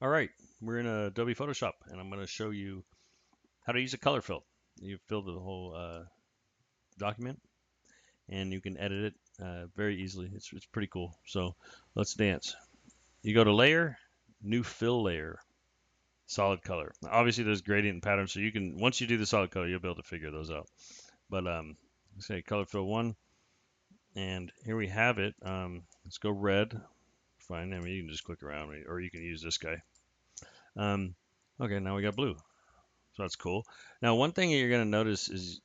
All right, we're in Adobe Photoshop, and I'm going to show you how to use a color fill. You fill the whole document, and you can edit it very easily. It's pretty cool. So let's dance. You go to Layer, New Fill Layer, Solid Color. Now, obviously, there's gradient and pattern, so you can once you do the solid color, you'll be able to figure those out. But let's say Color Fill 1, and here we have it. Let's go red. Fine. I mean, you can just click around, or you can use this guy. Um, okay, now we got blue. So that's cool. Now, one thing you're going to notice is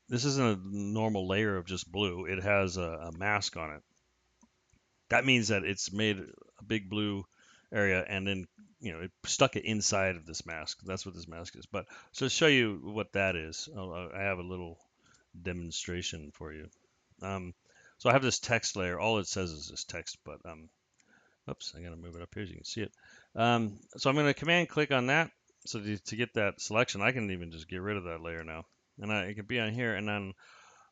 this isn't a normal layer of just blue. It has a mask on it. That means that it's made a big blue area and then, it stuck it inside of this mask. That's what this mask is. But so to show you what that is, I have a little demonstration for you. Um, so I have this text layer. All it says is this text, but oops, I got to move it up here so you can see it. So I'm going to command click on that. So to get that selection, I can even just get rid of that layer now. And it can be on here, and then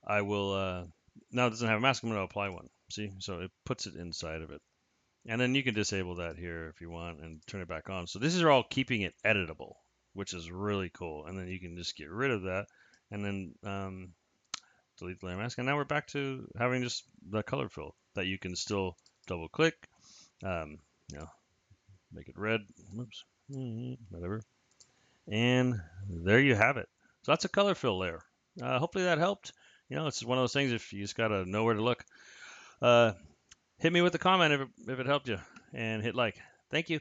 I will, now it doesn't have a mask, I'm going to apply one. See, so it puts it inside of it. And then you can disable that here if you want and turn it back on. So this is all keeping it editable, which is really cool. And then you can just get rid of that and then delete the layer mask. And now we're back to having just the color fill that you can still double click, um, you know, make it red, oops, whatever. And there you have it. So that's a color fill layer. Hopefully that helped. It's one of those things if you just gotta know where to look. Uh, Hit me with a comment if it helped you, and hit like. Thank you.